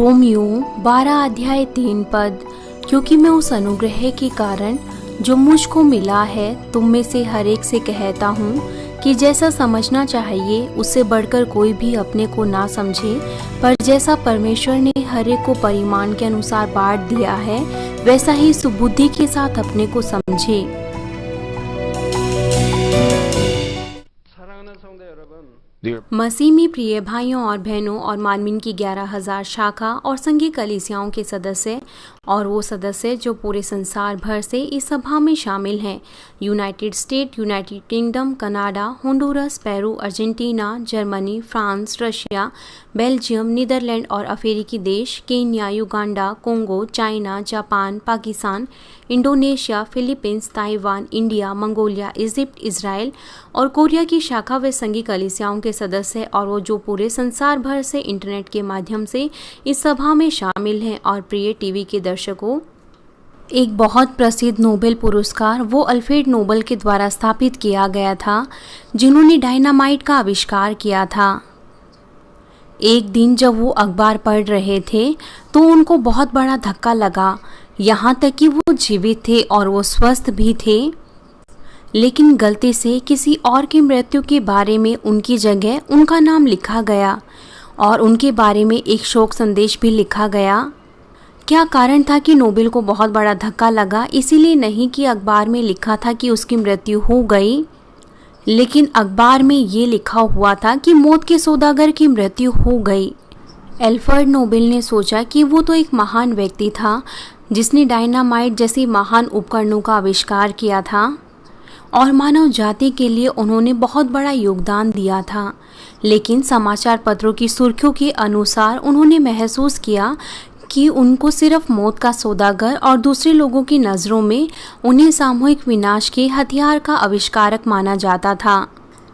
Romeo 12 अध्याय 3 पद। क्योंकि मैं उस अनुग्रह के कारण जो मुझको मिला है तुम में से हर एक से कहता हूँ कि जैसा समझना चाहिए उससे बढ़कर कोई भी अपने को ना समझे, पर जैसा परमेश्वर ने हर एक को परिमाण के अनुसार बांट दिया है वैसा ही सुबुद्धि के साथ अपने को समझे। मसीह में प्रिय भाइयों और बहनों और मानवीन की 11,000 शाखा और संघीय कलीसियाओं के सदस्य और वो सदस्य जो पूरे संसार भर से इस सभा में शामिल हैं, United State, United Kingdom, Canada, Honduras, Peru, Argentina, Germany, France, Russia, Belgium, Netherland और अफ्रीकी देश, Kenya, Uganda, Congo, China, Japan, Pakistan, Indonesia, Philippines, Taiwan, India, Mongolia, Egypt, Israel और कोरिया की शाखा व संघीय कलीसियाओं के सदस्य और वो जो पूरे संसार भर से इंटरनेट के माध्यम से इस सभा में शामिल हैं, और प्रिय टीवी के दर्शकों, एक बहुत प्रसिद्ध नोबेल पुरस्कार वो अल्फ्रेड नोबेल के द्वारा स्थापित किया गया था जिन्होंने डायनामाइट का आविष्कार किया था। एक दिन जब वो अखबार पढ़ रहे थे तो उनको बहुत बड़ा धक्का लगा, यहाँ तक कि वो जीवित थे और वो स्वस्थ भी थे, लेकिन गलती से किसी और की मृत्यु के बारे में उनकी जगह उनका नाम लिखा गया और उनके बारे में एक शोक संदेश भी लिखा गया। क्या कारण था कि नोबेल को बहुत बड़ा धक्का लगा? इसीलिए नहीं कि अखबार में लिखा था कि उसकी मृत्यु हो गई, लेकिन अखबार में ये लिखा हुआ था कि मौत के सौदागर की मृत्यु हो गई। अल्फ्रेड नोबेल ने सोचा कि वो तो एक महान व्यक्ति था जिसने डायनामाइट जैसी महान उपकरणों का आविष्कार किया था और मानव जाति के लिए उन्होंने बहुत बड़ा योगदान दिया था, लेकिन समाचार पत्रों की सुर्खियों के अनुसार उन्होंने महसूस किया कि उनको सिर्फ मौत का सौदागर और दूसरे लोगों की नज़रों में उन्हें सामूहिक विनाश के हथियार का आविष्कारक माना जाता था।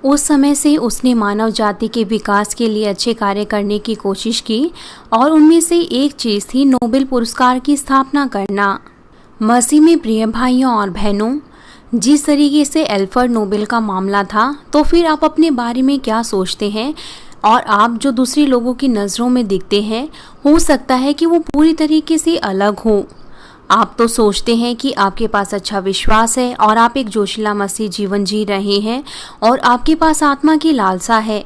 उस समय से उसने मानव जाति के विकास के लिए अच्छे कार्य करने की कोशिश की और उनमें से एक चीज़ थी नोबेल पुरस्कार की स्थापना करना। मसीह में प्रिय भाइयों और बहनों, जिस तरीके से अल्फ्रेड नोबेल का मामला था, तो फिर आप अपने बारे में क्या सोचते हैं? और आप जो दूसरे लोगों की नज़रों में दिखते हैं, हो सकता है कि वो पूरी तरीके से अलग हो। आप तो सोचते हैं कि आपके पास अच्छा विश्वास है और आप एक जोशीला मसीह जीवन जी रहे हैं और आपके पास आत्मा की लालसा है,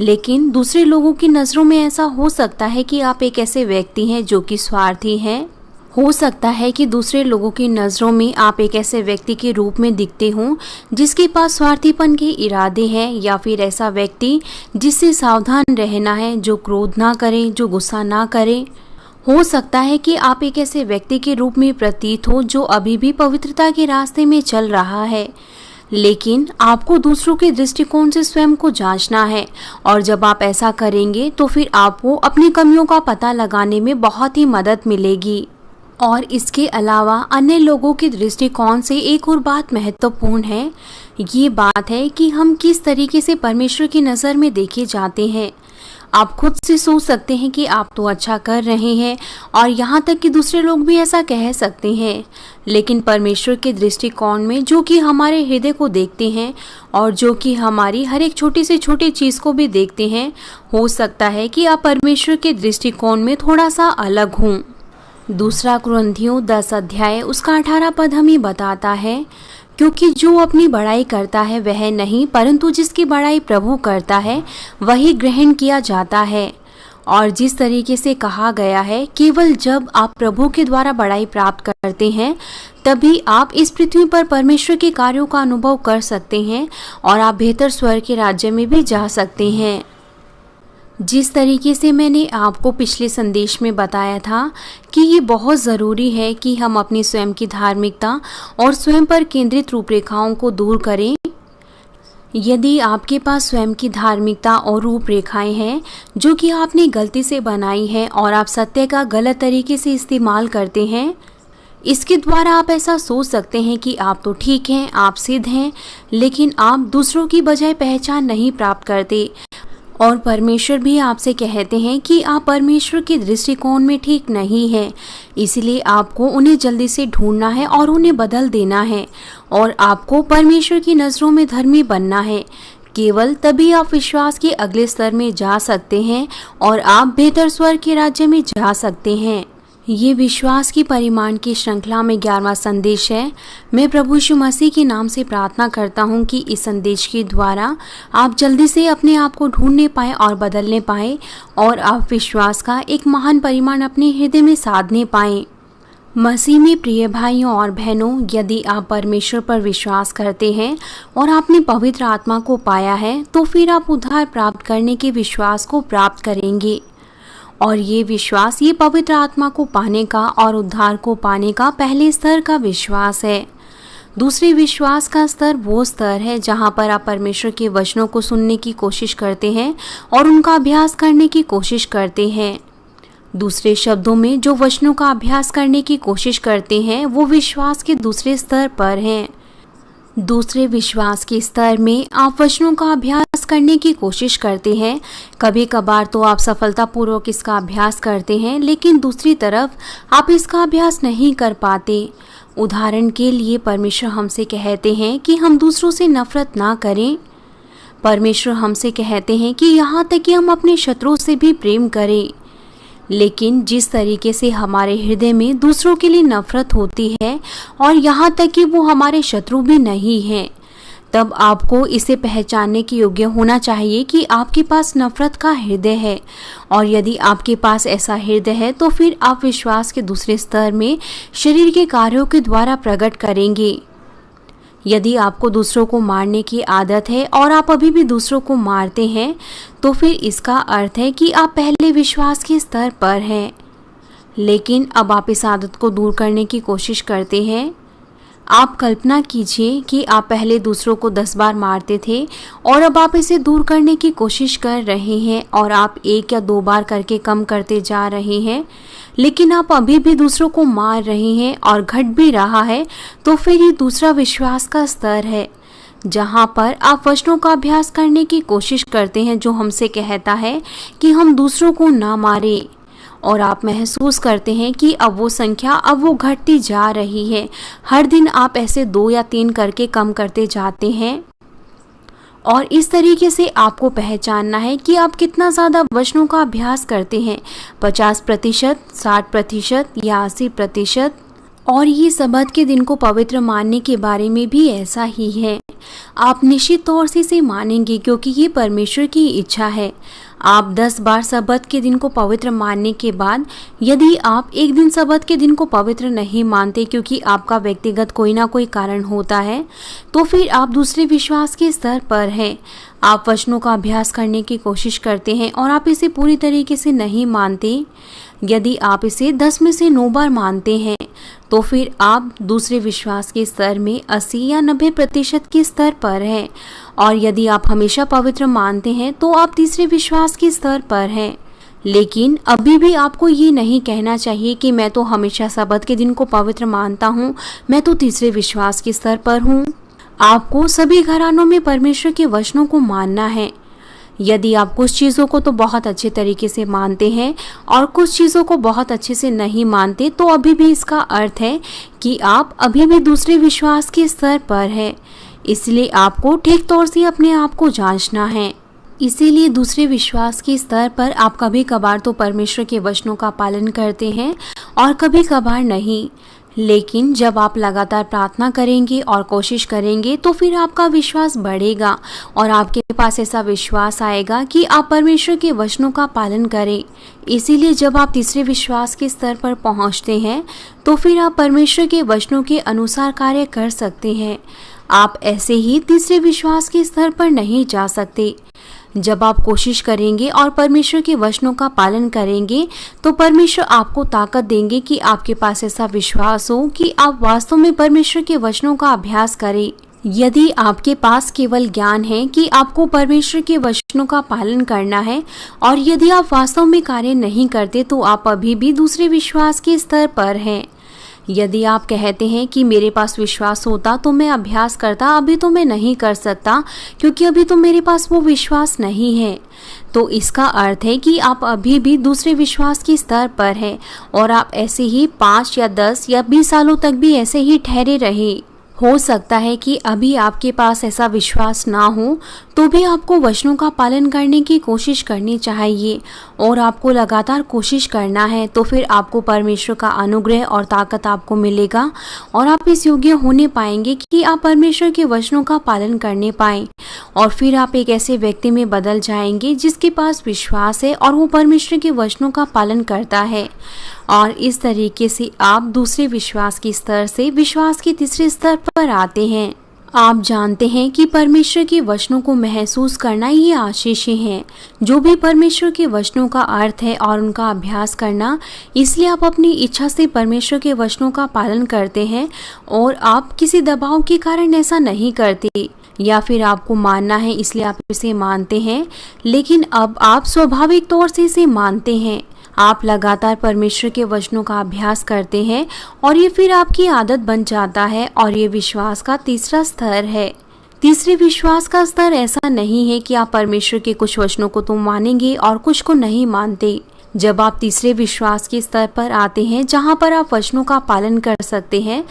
लेकिन दूसरे लोगों की नज़रों में ऐसा हो सकता है कि आप एक ऐसे व्यक्ति हैं जो कि स्वार्थी हैं। हो सकता है कि दूसरे लोगों की नज़रों में आप एक ऐसे व्यक्ति के रूप में दिखते हों जिसके पास स्वार्थीपन के इरादे हैं, या फिर ऐसा व्यक्ति जिससे सावधान रहना है, जो क्रोध ना करे, जो गुस्सा ना करे। हो सकता है कि आप एक ऐसे व्यक्ति के रूप में प्रतीत हो जो अभी भी पवित्रता के रास्ते में चल रहा है, लेकिन आपको दूसरों के दृष्टिकोण से स्वयं को जांचना है, और जब आप ऐसा करेंगे तो फिर आपको अपनी कमियों का पता लगाने में बहुत ही मदद मिलेगी। और इसके अलावा अन्य लोगों के दृष्टिकोण से एक और बात महत्वपूर्ण है, ये बात है कि हम किस तरीके से परमेश्वर की नज़र में देखे जाते हैं। आप खुद से सोच सकते हैं कि आप तो अच्छा कर रहे हैं और यहाँ तक कि दूसरे लोग भी ऐसा कह सकते हैं, लेकिन परमेश्वर के दृष्टिकोण में, जो कि हमारे हृदय को देखते हैं और जो कि हमारी हर एक छोटी से छोटी चीज़ को भी देखते हैं, हो सकता है कि आप परमेश्वर के दृष्टिकोण में थोड़ा सा अलग हों। दूसरा कुरिन्थियों 10 अध्याय उसका 18 पद हमें बताता है, क्योंकि जो अपनी बड़ाई करता है वह नहीं, परंतु जिसकी बड़ाई प्रभु करता है वही ग्रहण किया जाता है। और जिस तरीके से कहा गया है, केवल जब आप प्रभु के द्वारा बड़ाई प्राप्त करते हैं तभी आप इस पृथ्वी पर परमेश्वर के कार्यों का अनुभव कर सकते हैं और आप बेहतर स्वर्ग के राज्य में भी जा सकते हैं। जिस तरीके से मैंने आपको पिछले संदेश में बताया था कि ये बहुत ज़रूरी है कि हम अपनी स्वयं की धार्मिकता और स्वयं पर केंद्रित रूपरेखाओं को दूर करें। यदि आपके पास स्वयं की धार्मिकता और रूपरेखाएं हैं जो कि आपने गलती से बनाई हैं और आप सत्य का गलत तरीके से इस्तेमाल करते हैं, इसके द्वारा आप ऐसा सोच सकते हैं कि आप तो ठीक हैं, आप सिद्ध हैं, लेकिन आप दूसरों की बजाय पहचान नहीं प्राप्त करते। और परमेश्वर भी आपसे कहते हैं कि आप परमेश्वर के दृष्टिकोण में ठीक नहीं हैं, इसलिए आपको उन्हें जल्दी से ढूंढना है और उन्हें बदल देना है और आपको परमेश्वर की नज़रों में धर्मी बनना है, केवल तभी आप विश्वास के अगले स्तर में जा सकते हैं और आप बेहतर स्वर्ग के राज्य में जा सकते हैं। ये विश्वास की परिमाण की श्रृंखला में 11वां संदेश है। मैं प्रभु यीशु मसीह के नाम से प्रार्थना करता हूँ कि इस संदेश के द्वारा आप जल्दी से अपने आप को ढूंढने पाए और बदलने पाए और आप विश्वास का एक महान परिमाण अपने हृदय में साधने पाएं। मसीह में प्रिय भाइयों और बहनों, यदि आप परमेश्वर पर विश्वास करते हैं और आपने पवित्र आत्मा को पाया है तो फिर आप उद्धार प्राप्त करने के विश्वास को प्राप्त करेंगे। और ये विश्वास ये पवित्र आत्मा को पाने का और उद्धार को पाने का पहले स्तर का विश्वास है। दूसरे विश्वास का स्तर वो स्तर है जहाँ पर आप परमेश्वर के वचनों को सुनने की कोशिश करते हैं और उनका अभ्यास करने की कोशिश करते हैं। दूसरे शब्दों में, जो वचनों का अभ्यास करने की कोशिश करते हैं वो विश्वास के दूसरे स्तर पर हैं। दूसरे विश्वास के स्तर में आप वचनों का अभ्यास करने की कोशिश करते हैं। कभी कभार तो आप सफलतापूर्वक इसका अभ्यास करते हैं, लेकिन दूसरी तरफ आप इसका अभ्यास नहीं कर पाते। उदाहरण के लिए, परमेश्वर हमसे कहते हैं कि हम दूसरों से नफरत ना करें। परमेश्वर हमसे कहते हैं कि यहाँ तक कि हम अपने शत्रुओं से भी प्रेम करें। लेकिन जिस तरीके से हमारे हृदय में दूसरों के लिए नफरत होती है और यहाँ तक कि वो हमारे शत्रु भी नहीं हैं, तब आपको इसे पहचानने के योग्य होना चाहिए कि आपके पास नफरत का हृदय है। और यदि आपके पास ऐसा हृदय है तो फिर आप विश्वास के दूसरे स्तर में शरीर के कार्यों के द्वारा प्रकट करेंगे। यदि आपको दूसरों को मारने की आदत है और आप अभी भी दूसरों को मारते हैं, तो फिर इसका अर्थ है कि आप पहले विश्वास के स्तर पर हैं। लेकिन अब आप इस आदत को दूर करने की कोशिश करते हैं। आप कल्पना कीजिए कि आप पहले दूसरों को 10 बार मारते थे और अब आप इसे दूर करने की कोशिश कर रहे हैं और आप 1 या 2 बार करके कम करते जा रहे हैं, लेकिन आप अभी भी दूसरों को मार रहे हैं और घट भी रहा है। तो फिर ये दूसरा विश्वास का स्तर है जहाँ पर आप वचनों का अभ्यास करने की कोशिश करते हैं जो हमसे कहता है कि हम दूसरों को ना मारें। और आप महसूस करते हैं कि अब वो संख्या अब वो घटती जा रही है। हर दिन आप ऐसे 2 या 3 करके कम करते जाते हैं। और इस तरीके से आपको पहचानना है कि आप कितना ज़्यादा वचनों का अभ्यास करते हैं, 50%, 60% या 80%। और ये सब्त के दिन को पवित्र मानने के बारे में भी ऐसा ही है। आप निश्चित तौर से इसे मानेंगे क्योंकि ये परमेश्वर की इच्छा है। आप 10 बार सब्त के दिन को पवित्र मानने के बाद यदि आप एक दिन सब्त के दिन को पवित्र नहीं मानते क्योंकि आपका व्यक्तिगत कोई ना कोई कारण होता है, तो फिर आप दूसरे विश्वास के स्तर पर हैं। आप वचनों का अभ्यास करने की कोशिश करते हैं और आप इसे पूरी तरीके से नहीं मानते। यदि आप इसे 10 में से 9 बार मानते हैं, तो फिर आप दूसरे विश्वास के स्तर में 80 या 90% के स्तर पर हैं। और यदि आप हमेशा पवित्र मानते हैं तो आप तीसरे विश्वास के स्तर पर हैं। लेकिन अभी भी आपको ये नहीं कहना चाहिए कि मैं तो हमेशा सब्त के दिन को पवित्र मानता हूँ, मैं तो तीसरे विश्वास के स्तर पर हूँ। आपको सभी घरानों में परमेश्वर के वचनों को मानना है। यदि आप कुछ चीज़ों को तो बहुत अच्छे तरीके से मानते हैं और कुछ चीज़ों को बहुत अच्छे से नहीं मानते, तो अभी भी इसका अर्थ है कि आप अभी भी दूसरे विश्वास के स्तर पर हैं। इसलिए आपको ठीक तौर से अपने आप को जांचना है। इसीलिए दूसरे विश्वास के स्तर पर आप कभी कभार तो परमेश्वर के वचनों का पालन करते हैं और कभी कभार नहीं। लेकिन जब आप लगातार प्रार्थना करेंगे और कोशिश करेंगे तो फिर आपका विश्वास बढ़ेगा और आपके पास ऐसा विश्वास आएगा कि आप परमेश्वर के वचनों का पालन करें। इसीलिए जब आप तीसरे विश्वास के स्तर पर पहुंचते हैं तो फिर आप परमेश्वर के वचनों के अनुसार कार्य कर सकते हैं। आप ऐसे ही तीसरे विश्वास के स्तर पर नहीं जा सकते। जब आप कोशिश करेंगे और परमेश्वर के वचनों का पालन करेंगे तो परमेश्वर आपको ताकत देंगे कि आपके पास ऐसा विश्वास हो कि आप वास्तव में परमेश्वर के वचनों का अभ्यास करें। यदि आपके पास केवल ज्ञान है कि आपको परमेश्वर के वचनों का पालन करना है और यदि आप वास्तव में कार्य नहीं करते तो आप अभी भी दूसरे विश्वास के स्तर पर हैं। यदि आप कहते हैं कि मेरे पास विश्वास होता तो मैं अभ्यास करता, अभी तो मैं नहीं कर सकता क्योंकि अभी तो मेरे पास वो विश्वास नहीं है, तो इसका अर्थ है कि आप अभी भी दूसरे विश्वास के स्तर पर हैं और आप ऐसे ही 5 या 10 या 20 सालों तक भी ऐसे ही ठहरे रहे। हो सकता है कि अभी आपके पास ऐसा विश्वास ना हो, तो भी आपको वचनों का पालन करने की कोशिश करनी चाहिए और आपको लगातार कोशिश करना है। तो फिर आपको परमेश्वर का अनुग्रह और ताकत आपको मिलेगा और आप इस योग्य होने पाएंगे कि आप परमेश्वर के वचनों का पालन करने पाएं। और फिर आप एक ऐसे व्यक्ति में बदल जाएंगे जिसके पास विश्वास है और वो परमेश्वर के वचनों का पालन करता है। और इस तरीके से आप दूसरे विश्वास के स्तर से विश्वास के तीसरे स्तर पर आते हैं। आप जानते हैं कि परमेश्वर के वचनों को महसूस करना ये आशीषें हैं। जो भी परमेश्वर के वचनों का अर्थ है और उनका अभ्यास करना, इसलिए आप अपनी इच्छा से परमेश्वर के वचनों का पालन करते हैं और आप किसी दबाव के कारण ऐसा नहीं करते, या फिर आपको मानना है इसलिए आप इसे मानते हैं, लेकिन अब आप स्वाभाविक तौर से इसे मानते हैं। आप लगातार परमेश्वर के वचनों का अभ्यास करते हैं और ये फिर आपकी आदत बन जाता है और ये विश्वास का तीसरा स्तर है। तीसरे विश्वास का स्तर ऐसा नहीं है कि आप परमेश्वर के कुछ वचनों को तो मानेंगे और कुछ को नहीं मानते। जब आप तीसरे विश्वास के स्तर पर आते हैं जहां पर आप वचनों का पालन कर सकते हैं,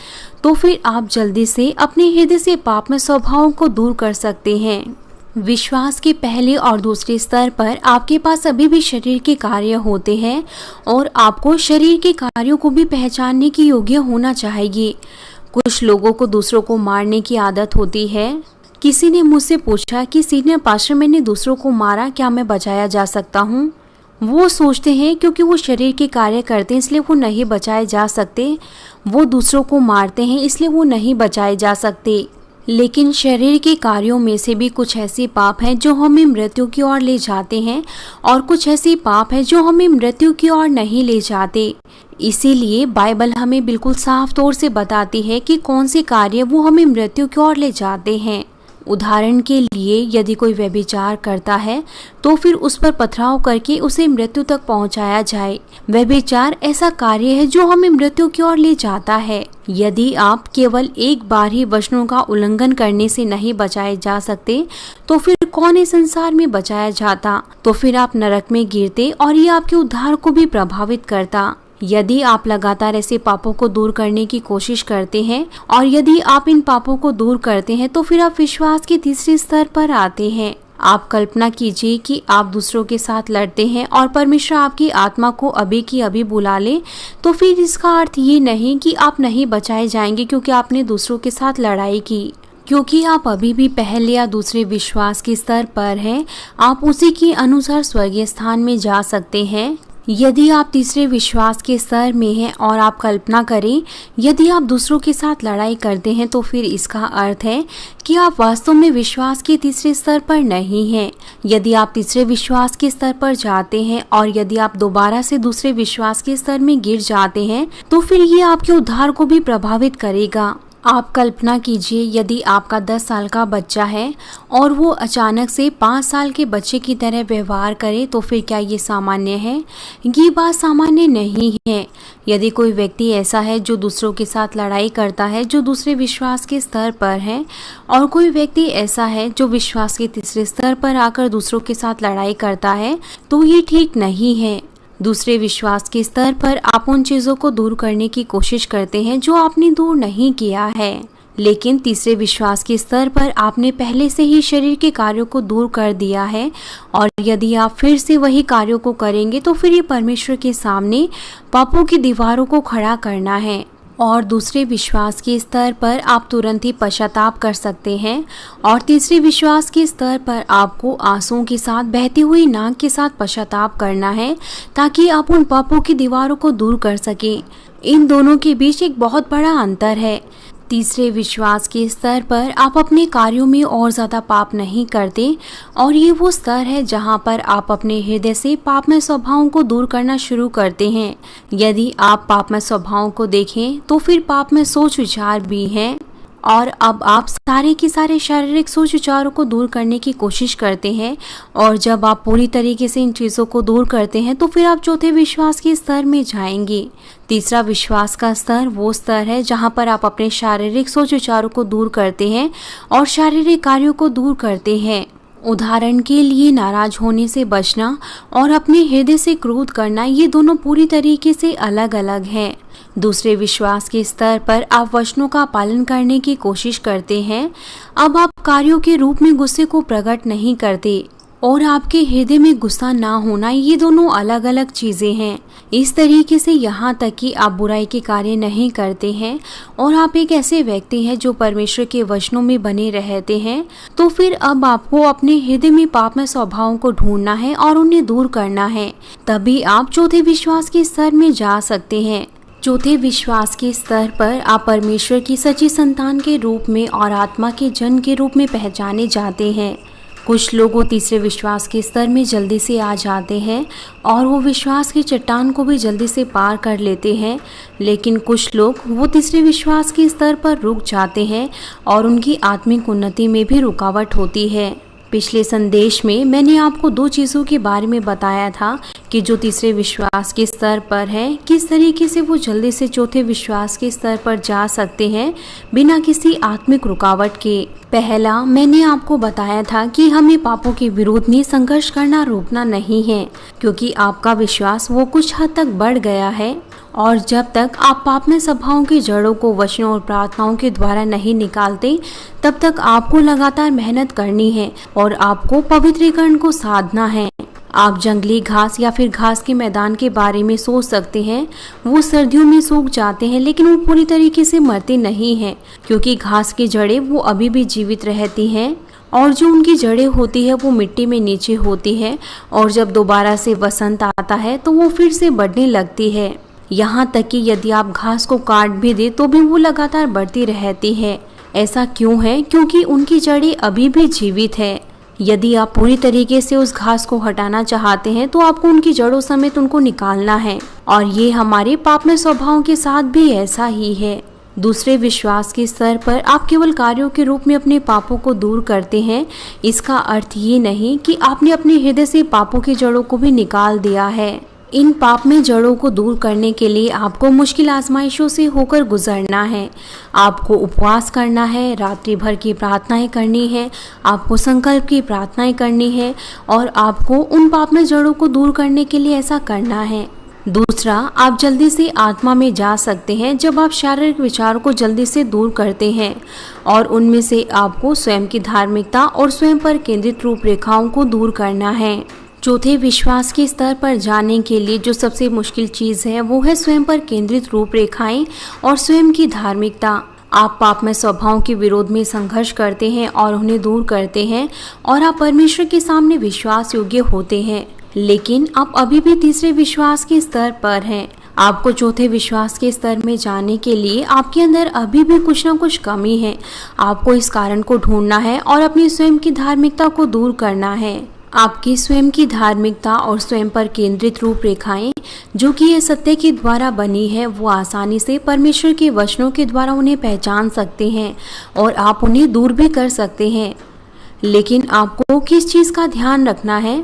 तो फिर आप जल्दी से अपने हृदय से पाप में स्वभावों को दूर कर सकते हैं। विश्वास के पहले और दूसरे स्तर पर आपके पास अभी भी शरीर के कार्य होते हैं और आपको शरीर के कार्यों को भी पहचानने की योग्य होना चाहिए। कुछ लोगों को दूसरों को मारने की आदत होती है। किसी ने मुझसे पूछा कि सीनियर पास्टर, मैंने दूसरों को मारा, क्या मैं बचाया जा सकता हूँ? वो सोचते हैं क्योंकि वो शरीर के कार्य करते हैं इसलिए वो नहीं बचाए जा सकते। वो दूसरों को मारते हैं इसलिए वो नहीं बचाए जा सकते। लेकिन शरीर के कार्यों में से भी कुछ ऐसे पाप हैं जो हमें मृत्यु की ओर ले जाते हैं और कुछ ऐसे पाप हैं जो हमें मृत्यु की ओर नहीं ले जाते। इसीलिए बाइबल हमें बिल्कुल साफ तौर से बताती है कि कौन से कार्य वो हमें मृत्यु की ओर ले जाते हैं। उदाहरण के लिए, यदि कोई व्यभिचार करता है तो फिर उस पर पथराव करके उसे मृत्यु तक पहुंचाया जाए। व्यभिचार ऐसा कार्य है जो हमें मृत्यु की ओर ले जाता है। यदि आप केवल एक बार ही वचनों का उल्लंघन करने से नहीं बचाए जा सकते, तो फिर कौन इस संसार में बचाया जाता? तो फिर आप नरक में गिरते और ये आपके उद्धार को भी प्रभावित करता। यदि आप लगातार ऐसे पापों को दूर करने की कोशिश करते हैं और यदि आप इन पापों को दूर करते हैं, तो फिर आप विश्वास के तीसरे स्तर पर आते हैं। आप कल्पना कीजिए कि आप दूसरों के साथ लड़ते हैं और परमेश्वर आपकी आत्मा को अभी की अभी बुला ले, तो फिर इसका अर्थ ये नहीं कि आप नहीं बचाए जाएंगे क्योंकि आपने दूसरों के साथ लड़ाई की। क्योंकि आप अभी भी पहले या दूसरे विश्वास के स्तर पर हैं, आप उसी के अनुसार स्वर्गीय स्थान में जा सकते हैं। यदि आप तीसरे विश्वास के स्तर में हैं और आप कल्पना करें, यदि आप दूसरों के साथ लड़ाई करते हैं, तो फिर इसका अर्थ है कि आप वास्तव में विश्वास के तीसरे स्तर पर नहीं हैं। यदि आप तीसरे विश्वास के स्तर पर जाते हैं और यदि आप दोबारा से दूसरे विश्वास के स्तर में गिर जाते हैं, तो फिर ये आपके उद्धार को भी प्रभावित करेगा। आप कल्पना कीजिए, यदि आपका 10 साल का बच्चा है और वो अचानक से 5 साल के बच्चे की तरह व्यवहार करे, तो फिर क्या ये सामान्य है? ये बात सामान्य नहीं है। यदि कोई व्यक्ति ऐसा है जो दूसरों के साथ लड़ाई करता है, जो दूसरे विश्वास के स्तर पर है, और कोई व्यक्ति ऐसा है जो विश्वास के तीसरे स्तर पर आकर दूसरों के साथ लड़ाई करता है, तो ये ठीक नहीं है। दूसरे विश्वास के स्तर पर आप उन चीज़ों को दूर करने की कोशिश करते हैं जो आपने दूर नहीं किया है, लेकिन तीसरे विश्वास के स्तर पर आपने पहले से ही शरीर के कार्यों को दूर कर दिया है और यदि आप फिर से वही कार्यों को करेंगे, तो फिर ये परमेश्वर के सामने पापों की दीवारों को खड़ा करना है। और दूसरे विश्वास के स्तर पर आप तुरंत ही पश्चाताप कर सकते हैं और तीसरे विश्वास के स्तर पर आपको आंसुओं के साथ, बहती हुई नाक के साथ पश्चाताप करना है ताकि आप उन पापों की दीवारों को दूर कर सकें। इन दोनों के बीच एक बहुत बड़ा अंतर है। तीसरे विश्वास के स्तर पर आप अपने कार्यों में और ज़्यादा पाप नहीं करते और ये वो स्तर है जहाँ पर आप अपने हृदय से पापमय स्वभावों को दूर करना शुरू करते हैं। यदि आप पापमय स्वभावों को देखें तो फिर पापमय सोच विचार भी हैं और अब आप सारे के सारे शारीरिक सोच विचारों को दूर करने की कोशिश करते हैं और जब आप पूरी तरीके से इन चीज़ों को दूर करते हैं तो फिर आप चौथे विश्वास के स्तर में जाएंगे। तीसरा विश्वास का स्तर वो स्तर है जहां पर आप अपने शारीरिक सोच विचारों को दूर करते हैं और शारीरिक कार्यों को दूर करते हैं। उदाहरण के लिए नाराज होने से बचना और अपने हृदय से क्रोध करना, ये दोनों पूरी तरीके से अलग अलग हैं। दूसरे विश्वास के स्तर पर आप वचनों का पालन करने की कोशिश करते हैं। अब आप कार्यों के रूप में गुस्से को प्रकट नहीं करते और आपके हृदय में गुस्सा ना होना, ये दोनों अलग अलग चीजें हैं। इस तरीके से यहाँ तक कि आप बुराई के कार्य नहीं करते हैं और आप एक ऐसे व्यक्ति हैं जो परमेश्वर के वचनों में बने रहते हैं, तो फिर अब आपको अपने हृदय में पापमय स्वभावों को ढूंढना है और उन्हें दूर करना है। तभी आप चौथे विश्वास के स्तर में जा सकते हैं। चौथे विश्वास के स्तर पर आप परमेश्वर की सच्ची संतान के रूप में और आत्मा के जन के रूप में पहचाने जाते हैं। कुछ लोग वो तीसरे विश्वास के स्तर में जल्दी से आ जाते हैं और वो विश्वास की चट्टान को भी जल्दी से पार कर लेते हैं, लेकिन कुछ लोग वो तीसरे विश्वास के स्तर पर रुक जाते हैं और उनकी आत्मिक उन्नति में भी रुकावट होती है। पिछले संदेश में मैंने आपको 2 चीज़ों के बारे में बताया था कि जो तीसरे विश्वास के स्तर पर है, किस तरीके से वो जल्दी से चौथे विश्वास के स्तर पर जा सकते हैं बिना किसी आत्मिक रुकावट के। पहला, मैंने आपको बताया था कि हमें पापों के विरोध में संघर्ष करना रोकना नहीं है, क्योंकि आपका विश्वास वो कुछ हद तक बढ़ गया है और जब तक आप पापमय स्वभावों की जड़ों को वचनों और प्रार्थनाओं के द्वारा नहीं निकालते, तब तक आपको लगातार मेहनत करनी है और आपको पवित्रीकरण को साधना है। आप जंगली घास या फिर घास के मैदान के बारे में सोच सकते हैं। वो सर्दियों में सूख जाते हैं, लेकिन वो पूरी तरीके से मरते नहीं हैं, क्योंकि घास की जड़ें वो अभी भी जीवित रहती हैं और जो उनकी जड़ें होती है वो मिट्टी में नीचे होती है और जब दोबारा से वसंत आता है तो वो फिर से बढ़ने लगती है। यहाँ तक कि यदि आप घास को काट भी दे तो भी वो लगातार बढ़ती रहती है। ऐसा क्यों है? क्योंकि उनकी जड़ें अभी भी जीवित है। यदि आप पूरी तरीके से उस घास को हटाना चाहते हैं तो आपको उनकी जड़ों समेत उनको निकालना है और ये हमारे पापमय स्वभावों के साथ भी ऐसा ही है। दूसरे विश्वास के स्तर पर आप केवल कार्यों के रूप में अपने पापों को दूर करते हैं। इसका अर्थ ये नहीं कि आपने अपने हृदय से पापों की जड़ों को भी निकाल दिया है। इन पाप में जड़ों को दूर करने के लिए आपको मुश्किल आजमाइशों से होकर गुजरना है। आपको उपवास करना है, रात्रि भर की प्रार्थनाएं करनी है, आपको संकल्प की प्रार्थनाएं करनी है और आपको उन पाप में जड़ों को दूर करने के लिए ऐसा करना है। दूसरा, आप जल्दी से आत्मा में जा सकते हैं जब आप शारीरिक विचारों को जल्दी से दूर करते हैं और उनमें से आपको स्वयं की धार्मिकता और स्वयं पर केंद्रित रूपरेखाओं को दूर करना है। चौथे विश्वास के स्तर पर जाने के लिए जो सबसे मुश्किल चीज़ है वो है स्वयं पर केंद्रित रूपरेखाएं और स्वयं की धार्मिकता। आप पापमय स्वभावों के विरोध में संघर्ष करते हैं और उन्हें दूर करते हैं और आप परमेश्वर के सामने विश्वास योग्य होते हैं, लेकिन आप अभी भी तीसरे विश्वास के स्तर पर हैं। आपको चौथे विश्वास के स्तर में जाने के लिए आपके अंदर अभी भी कुछ ना कुछ कमी है। आपको इस कारण को ढूंढना है और अपनी स्वयं की धार्मिकता को दूर करना है। आपकी स्वयं की धार्मिकता और स्वयं पर केंद्रित रूपरेखाएं जो कि ये सत्य के द्वारा बनी है, वो आसानी से परमेश्वर के वचनों के द्वारा उन्हें पहचान सकते हैं और आप उन्हें दूर भी कर सकते हैं। लेकिन आपको किस चीज़ का ध्यान रखना है?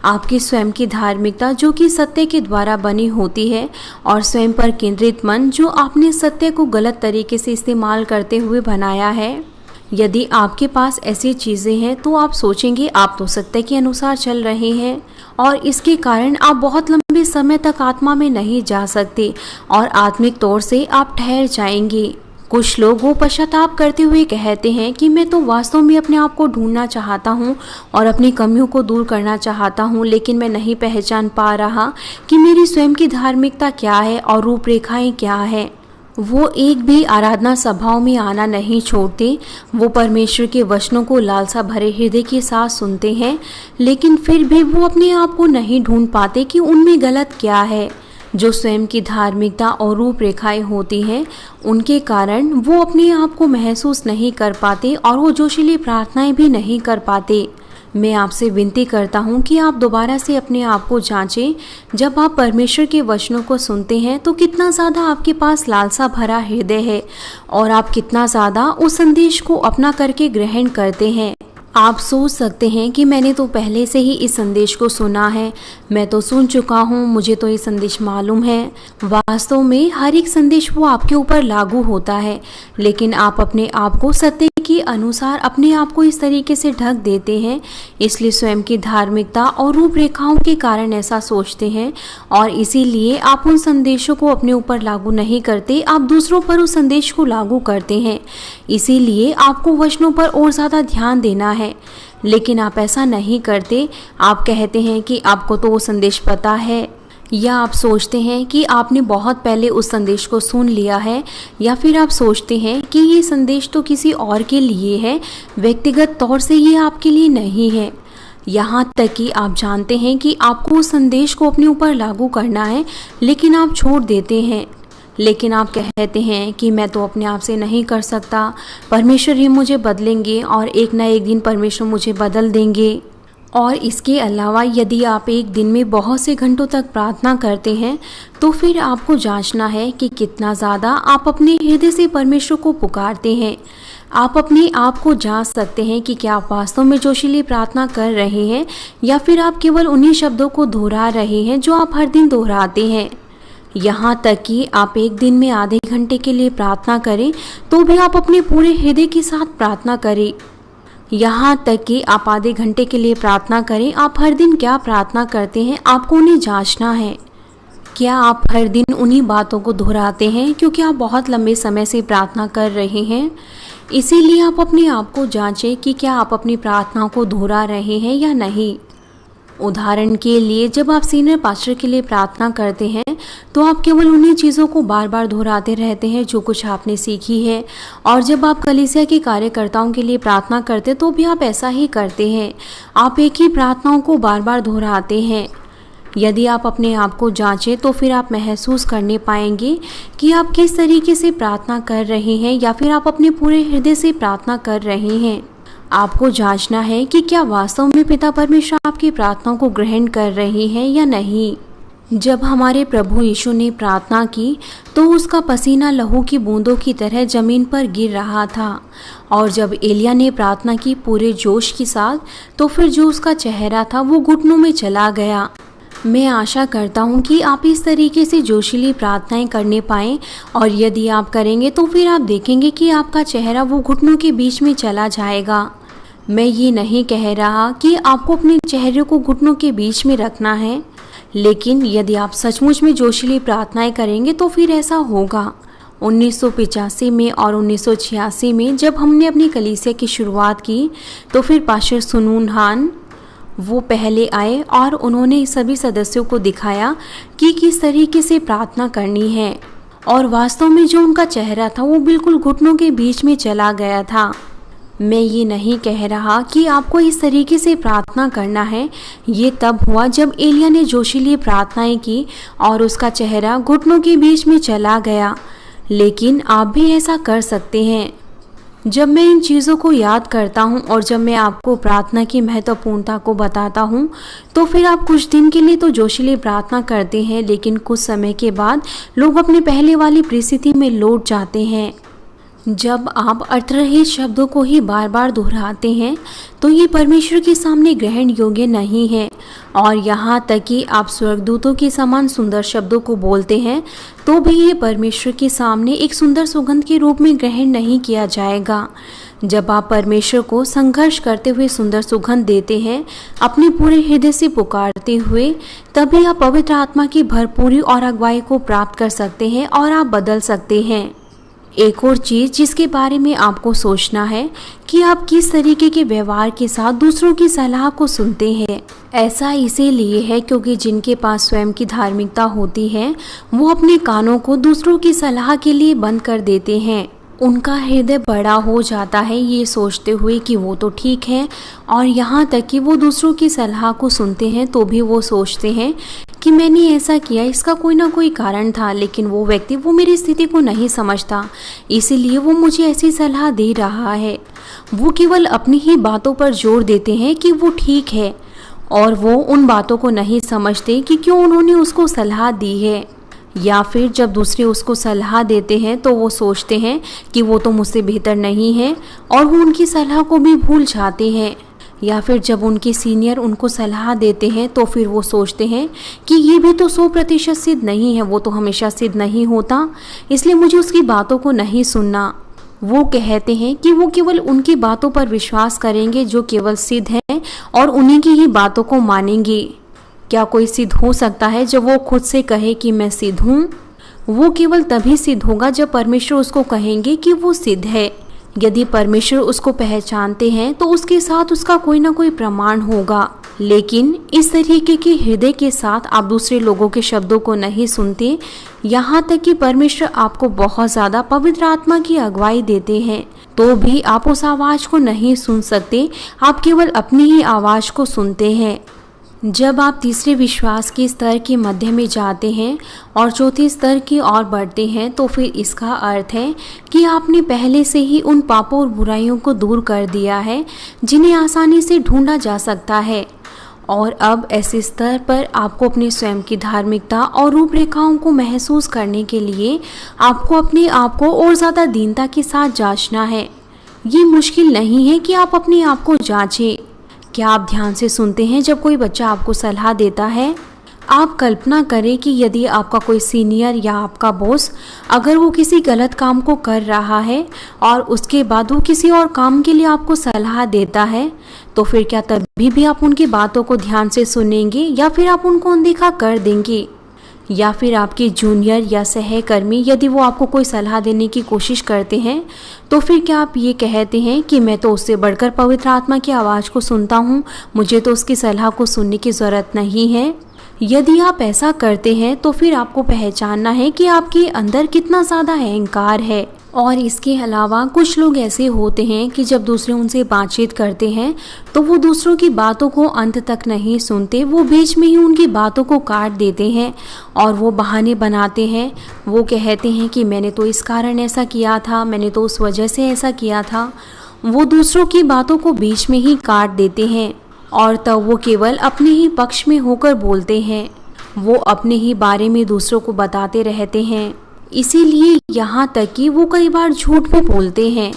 आपकी स्वयं की धार्मिकता जो कि सत्य के द्वारा बनी होती है और स्वयं पर केंद्रित मन जो आपने सत्य को गलत तरीके से इस्तेमाल करते हुए बनाया है। यदि आपके पास ऐसी चीज़ें हैं तो आप सोचेंगे आप तो सत्य के अनुसार चल रहे हैं और इसके कारण आप बहुत लंबे समय तक आत्मा में नहीं जा सकते और आत्मिक तौर से आप ठहर जाएंगे। कुछ लोग वो पश्चाताप करते हुए कहते हैं कि मैं तो वास्तव में अपने आप को ढूंढना चाहता हूँ और अपनी कमियों को दूर करना चाहता हूँ, लेकिन मैं नहीं पहचान पा रहा कि मेरी स्वयं की धार्मिकता क्या है और रूपरेखाएं क्या है। वो एक भी आराधना सभाओं में आना नहीं छोड़ते। वो परमेश्वर के वचनों को लालसा भरे हृदय के साथ सुनते हैं, लेकिन फिर भी वो अपने आप को नहीं ढूंढ पाते कि उनमें गलत क्या है। जो स्वयं की धार्मिकता और रूपरेखाएं होती हैं, उनके कारण वो अपने आप को महसूस नहीं कर पाते और वो जोशीली प्रार्थनाएं भी नहीं कर पाते। मैं आपसे विनती करता हूँ कि आप दोबारा से अपने आप को जांचें। जब आप परमेश्वर के वचनों को सुनते हैं तो कितना ज़्यादा आपके पास लालसा भरा हृदय है और आप कितना ज़्यादा उस संदेश को अपना करके ग्रहण करते हैं। आप सोच सकते हैं कि मैंने तो पहले से ही इस संदेश को सुना है, मैं तो सुन चुका हूँ, मुझे तो ये संदेश मालूम है। वास्तव में हर एक संदेश वो आपके ऊपर लागू होता है, लेकिन आप अपने आप को सत्य की के अनुसार अपने आप को इस तरीके से ढक देते हैं, इसलिए स्वयं की धार्मिकता और रूपरेखाओं के कारण ऐसा सोचते हैं और इसीलिए आप उन संदेशों को अपने ऊपर लागू नहीं करते, आप दूसरों पर उस संदेश को लागू करते हैं। इसीलिए आपको वचनों पर और ज़्यादा ध्यान देना है, लेकिन आप ऐसा नहीं करते। आप कहते हैं कि आपको तो वो संदेश पता है, या आप सोचते हैं कि आपने बहुत पहले उस संदेश को सुन लिया है, या फिर आप सोचते हैं कि ये संदेश तो किसी और के लिए है, व्यक्तिगत तौर से ये आपके लिए नहीं है। यहाँ तक कि आप जानते हैं कि आपको उस संदेश को अपने ऊपर लागू करना है, लेकिन आप छोड़ देते हैं। लेकिन आप कहते हैं कि मैं तो अपने आप से नहीं कर सकता, परमेश्वर ही मुझे बदलेंगे और एक ना एक दिन परमेश्वर मुझे बदल देंगे। और इसके अलावा यदि आप एक दिन में बहुत से घंटों तक प्रार्थना करते हैं तो फिर आपको जांचना है कि कितना ज़्यादा आप अपने हृदय से परमेश्वर को पुकारते हैं। आप अपने आप को जांच सकते हैं कि क्या आप वास्तव में जोशीली प्रार्थना कर रहे हैं, या फिर आप केवल उन्हीं शब्दों को दोहरा रहे हैं जो आप हर दिन दोहराते हैं। यहाँ तक कि आप एक दिन में आधे घंटे के लिए प्रार्थना करें तो भी आप अपने पूरे हृदय के साथ प्रार्थना करें। यहाँ तक कि आप आधे घंटे के लिए प्रार्थना करें, आप हर दिन क्या प्रार्थना करते हैं आपको उन्हें जांचना है। क्या आप हर दिन उन्हीं बातों को दोहराते हैं क्योंकि आप बहुत लंबे समय से प्रार्थना कर रहे हैं? इसीलिए आप अपने आप को जांचें कि क्या आप अपनी प्रार्थनाओं को दोहरा रहे हैं या नहीं। उदाहरण के लिए, जब आप सीनियर पास्टर के लिए प्रार्थना करते हैं तो आप केवल उन्हीं चीज़ों को बार बार दोहराते रहते हैं जो कुछ आपने सीखी है, और जब आप कलीसिया के कार्यकर्ताओं के लिए प्रार्थना करते तो भी आप ऐसा ही करते हैं। आप एक ही प्रार्थनाओं को बार बार दोहराते हैं। यदि आप अपने आप को जांचें तो फिर आप महसूस करने पाएंगे कि आप किस तरीके से प्रार्थना कर रहे हैं, या फिर आप अपने पूरे हृदय से प्रार्थना कर रहे हैं। आपको जांचना है कि क्या वास्तव में पिता परमेश्वर आपकी प्रार्थनाओं को ग्रहण कर रहे हैं या नहीं। जब हमारे प्रभु यीशु ने प्रार्थना की तो उसका पसीना लहू की बूंदों की तरह जमीन पर गिर रहा था, और जब एलिया ने प्रार्थना की पूरे जोश के साथ तो फिर जो उसका चेहरा था वो घुटनों में चला गया। मैं आशा करता हूँ कि आप इस तरीके से जोशीली प्रार्थनाएं करने पाएं, और यदि आप करेंगे तो फिर आप देखेंगे कि आपका चेहरा वो घुटनों के बीच में चला जाएगा। मैं ये नहीं कह रहा कि आपको अपने चेहरे को घुटनों के बीच में रखना है, लेकिन यदि आप सचमुच में जोशीली प्रार्थनाएं करेंगे तो फिर ऐसा होगा। 1985 में और 1986 में जब हमने अपनी कलीसिया की शुरुआत की तो फिर पास्टर सुनून हान वो पहले आए और उन्होंने सभी सदस्यों को दिखाया कि किस तरीके से प्रार्थना करनी है, और वास्तव में जो उनका चेहरा था वो बिल्कुल घुटनों के बीच में चला गया था। मैं ये नहीं कह रहा कि आपको इस तरीके से प्रार्थना करना है। ये तब हुआ जब एलिया ने जोशीली प्रार्थनाएं की और उसका चेहरा घुटनों के बीच में चला गया, लेकिन आप भी ऐसा कर सकते हैं। जब मैं इन चीज़ों को याद करता हूँ और जब मैं आपको प्रार्थना की महत्वपूर्णता को बताता हूँ तो फिर आप कुछ दिन के लिए तो जोशीली प्रार्थना करते हैं, लेकिन कुछ समय के बाद लोग अपने पहले वाली परिस्थिति में लौट जाते हैं। जब आप अर्थरहित शब्दों को ही बार बार दोहराते हैं तो ये परमेश्वर के सामने ग्रहण योग्य नहीं है, और यहाँ तक कि आप स्वर्गदूतों के समान सुंदर शब्दों को बोलते हैं तो भी ये परमेश्वर के सामने एक सुंदर सुगंध के रूप में ग्रहण नहीं किया जाएगा। जब आप परमेश्वर को संघर्ष करते हुए सुंदर सुगंध देते हैं, अपने पूरे हृदय से पुकारते हुए, तभी आप पवित्र आत्मा की भरपूरी और अगुवाई को प्राप्त कर सकते हैं और आप बदल सकते हैं। एक और चीज़ जिसके बारे में आपको सोचना है कि आप किस तरीके के व्यवहार के साथ दूसरों की सलाह को सुनते हैं। ऐसा इसीलिए है क्योंकि जिनके पास स्वयं की धार्मिकता होती है वो अपने कानों को दूसरों की सलाह के लिए बंद कर देते हैं। उनका हृदय बड़ा हो जाता है ये सोचते हुए कि वो तो ठीक है, और यहाँ तक कि वो दूसरों की सलाह को सुनते हैं तो भी वो सोचते हैं कि मैंने ऐसा किया, इसका कोई ना कोई कारण था, लेकिन वो व्यक्ति वो मेरी स्थिति को नहीं समझता, इसीलिए वो मुझे ऐसी सलाह दे रहा है। वो केवल अपनी ही बातों पर जोर देते हैं कि वो ठीक है, और वो उन बातों को नहीं समझते कि क्यों उन्होंने उसको सलाह दी है। या फिर जब दूसरे उसको सलाह देते हैं तो वो सोचते हैं कि वो तो मुझसे बेहतर नहीं है, और वो उनकी सलाह को भी भूल जाते हैं। या फिर जब उनके सीनियर उनको सलाह देते हैं तो फिर वो सोचते हैं कि ये भी तो 100% सिद्ध नहीं है, वो तो हमेशा सिद्ध नहीं होता, इसलिए मुझे उसकी बातों को नहीं सुनना। वो कहते हैं कि वो केवल उनकी बातों पर विश्वास करेंगे जो केवल सिद्ध है और उन्हीं की ही बातों को मानेंगे। क्या कोई सिद्ध हो सकता है जब वो खुद से कहे कि मैं सिद्ध हूँ? वो केवल तभी सिद्ध होगा जब परमेश्वर उसको कहेंगे कि वो सिद्ध है। यदि परमेश्वर उसको पहचानते हैं तो उसके साथ उसका कोई ना कोई प्रमाण होगा। लेकिन इस तरीके के हृदय के साथ आप दूसरे लोगों के शब्दों को नहीं सुनते, यहाँ तक कि परमेश्वर आपको बहुत ज़्यादा पवित्र आत्मा की अगुवाई देते हैं तो भी आप उस आवाज़ को नहीं सुन सकते। आप केवल अपनी ही आवाज़ को सुनते हैं। जब आप तीसरे विश्वास के स्तर के मध्य में जाते हैं और चौथे स्तर की ओर बढ़ते हैं तो फिर इसका अर्थ है कि आपने पहले से ही उन पापों और बुराइयों को दूर कर दिया है जिन्हें आसानी से ढूंढा जा सकता है। और अब ऐसे स्तर पर आपको अपने स्वयं की धार्मिकता और रूपरेखाओं को महसूस करने के लिए आपको अपने आप को और ज़्यादा दीनता के साथ जांचना है। ये मुश्किल नहीं है कि आप अपने आप को जांचें। क्या आप ध्यान से सुनते हैं जब कोई बच्चा आपको सलाह देता है? आप कल्पना करें कि यदि आपका कोई सीनियर या आपका बॉस अगर वो किसी गलत काम को कर रहा है और उसके बाद वो किसी और काम के लिए आपको सलाह देता है तो फिर क्या तभी भी आप उनकी बातों को ध्यान से सुनेंगे या फिर आप उनको अनदेखा कर देंगे? या फिर आपके जूनियर या सहकर्मी यदि वो आपको कोई सलाह देने की कोशिश करते हैं तो फिर क्या आप ये कहते हैं कि मैं तो उससे बढ़कर पवित्र आत्मा की आवाज़ को सुनता हूँ, मुझे तो उसकी सलाह को सुनने की ज़रूरत नहीं है? यदि आप ऐसा करते हैं तो फिर आपको पहचानना है कि आपके अंदर कितना ज़्यादा अहंकार है। और इसके अलावा कुछ लोग ऐसे होते हैं कि जब दूसरे उनसे बातचीत करते हैं तो वो दूसरों की बातों को अंत तक नहीं सुनते, वो बीच में ही उनकी बातों को काट देते हैं और वो बहाने बनाते हैं। वो कहते हैं कि मैंने तो इस कारण ऐसा किया था, मैंने तो उस वजह से ऐसा किया था। वो दूसरों की बातों को बीच में ही काट देते हैं और तब वो केवल अपने ही पक्ष में होकर बोलते हैं। वो अपने ही बारे में दूसरों को बताते रहते हैं, इसीलिए यहाँ तक कि वो कई बार झूठ भी बोलते हैं।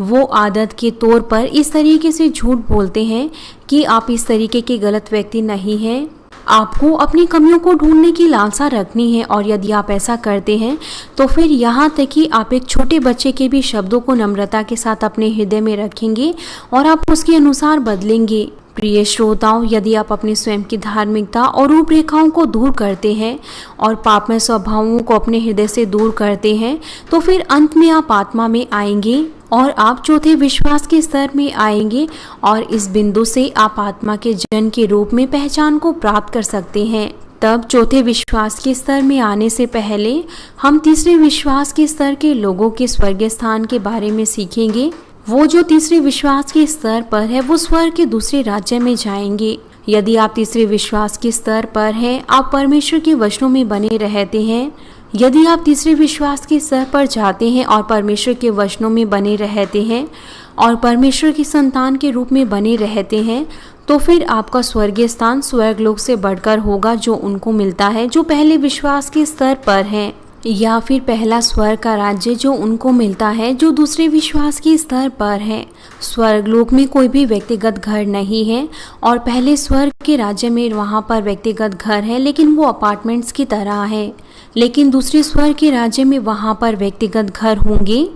वो आदत के तौर पर इस तरीके से झूठ बोलते हैं कि आप इस तरीके के गलत व्यक्ति नहीं हैं। आपको अपनी कमियों को ढूंढने की लालसा रखनी है और यदि आप ऐसा करते हैं तो फिर यहाँ तक कि आप एक छोटे बच्चे के भी शब्दों को नम्रता के साथ अपने हृदय में रखेंगे और आप उसके अनुसार बदलेंगे। प्रिय श्रोताओं, यदि आप अपने स्वयं की धार्मिकता और रूपरेखाओं को दूर करते हैं और पापमय स्वभावों को अपने हृदय से दूर करते हैं तो फिर अंत में आप आत्मा में आएंगे और आप चौथे विश्वास के स्तर में आएंगे और इस बिंदु से आप आत्मा के जन के रूप में पहचान को प्राप्त कर सकते हैं। तब चौथे विश्वास के स्तर में आने से पहले हम तीसरे विश्वास के स्तर के लोगों के स्वर्गीय स्थान के बारे में सीखेंगे। वो जो तीसरे विश्वास के स्तर पर है वो स्वर्ग के दूसरे राज्य में जाएंगे। यदि आप तीसरे विश्वास के स्तर पर हैं, आप परमेश्वर के वचनों में बने रहते हैं। यदि आप तीसरे विश्वास के स्तर पर जाते हैं और परमेश्वर के वचनों में बने रहते हैं और परमेश्वर की संतान के रूप में बने रहते हैं तो फिर आपका स्वर्गीय स्थान स्वर्गलोक से बढ़कर होगा जो उनको मिलता है जो पहले विश्वास के स्तर पर है, या फिर पहला स्वर्ग का राज्य जो उनको मिलता है जो दूसरे विश्वास के स्तर पर है। स्वर्गलोक में कोई भी व्यक्तिगत घर नहीं है और पहले स्वर्ग के राज्य में वहाँ पर व्यक्तिगत घर है लेकिन वो अपार्टमेंट्स की तरह है। लेकिन दूसरे स्वर्ग के राज्य में वहाँ पर व्यक्तिगत घर होंगे,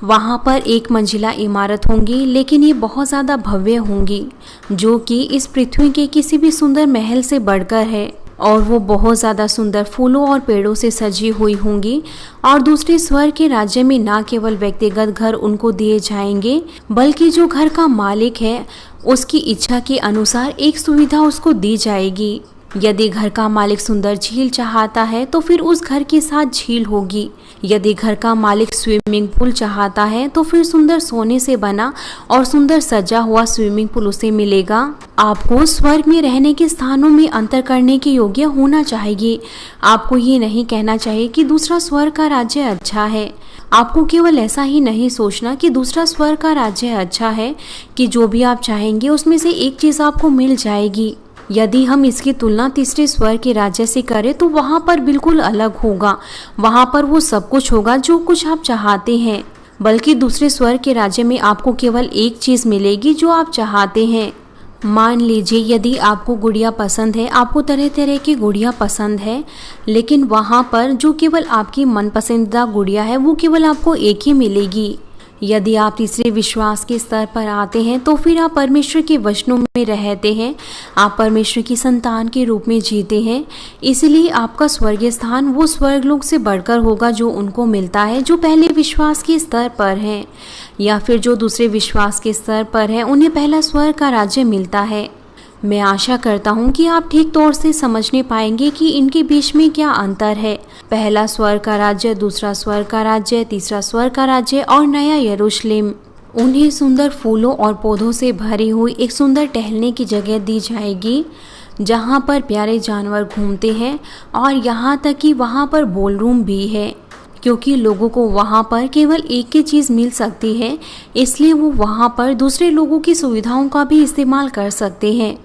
वहाँ पर एक मंजिला इमारत होंगी लेकिन ये बहुत ज़्यादा भव्य होंगी जो कि इस पृथ्वी के किसी भी सुंदर महल से बढ़कर है और वो बहुत ज़्यादा सुंदर फूलों और पेड़ों से सजी हुई होंगी। और दूसरे स्वर्ग के राज्य में ना केवल व्यक्तिगत घर उनको दिए जाएंगे बल्कि जो घर का मालिक है उसकी इच्छा के अनुसार एक सुविधा उसको दी जाएगी। यदि घर का मालिक सुंदर झील चाहता है तो फिर उस घर के साथ झील होगी। यदि घर का मालिक स्विमिंग पूल चाहता है तो फिर सुंदर सोने से बना और सुंदर सजा हुआ स्विमिंग पूल उसे मिलेगा। आपको स्वर्ग में रहने के स्थानों में अंतर करने के योग्य होना चाहिए। आपको ये नहीं कहना चाहिए कि दूसरा स्वर्ग का राज्य अच्छा है। आपको केवल ऐसा ही नहीं सोचना कि दूसरा स्वर्ग का राज्य अच्छा है कि जो भी आप चाहेंगे उसमें से एक चीज़ आपको मिल जाएगी। यदि हम इसकी तुलना तीसरे स्वर्ग के राज्य से करें तो वहाँ पर बिल्कुल अलग होगा। वहाँ पर वो सब कुछ होगा जो कुछ आप चाहते हैं, बल्कि दूसरे स्वर्ग के राज्य में आपको केवल एक चीज़ मिलेगी जो आप चाहते हैं। मान लीजिए यदि आपको गुड़िया पसंद है, आपको तरह तरह की गुड़िया पसंद है, लेकिन वहाँ पर जो केवल आपकी मनपसंदीदा गुड़िया है वो केवल आपको एक ही मिलेगी। यदि आप तीसरे विश्वास के स्तर पर आते हैं तो फिर आप परमेश्वर के वचनों में रहते हैं, आप परमेश्वर की संतान के रूप में जीते हैं। इसलिए आपका स्वर्गीय स्थान वो स्वर्गलोक से बढ़कर होगा जो उनको मिलता है जो पहले विश्वास के स्तर पर हैं, या फिर जो दूसरे विश्वास के स्तर पर है उन्हें पहला स्वर्ग का राज्य मिलता है। मैं आशा करता हूँ कि आप ठीक तौर से समझने पाएंगे कि इनके बीच में क्या अंतर है। पहला स्वर्ग का राज्य, दूसरा स्वर्ग का राज्य, तीसरा स्वर्ग का राज्य और नया यरूशलेम। उन्हें सुंदर फूलों और पौधों से भरी हुई एक सुंदर टहलने की जगह दी जाएगी जहाँ पर प्यारे जानवर घूमते हैं, और यहाँ तक कि वहाँ पर बॉलरूम भी है, क्योंकि लोगों को वहाँ पर केवल एक ही चीज़ मिल सकती है, इसलिए वो वहाँ पर दूसरे लोगों की सुविधाओं का भी इस्तेमाल कर सकते हैं।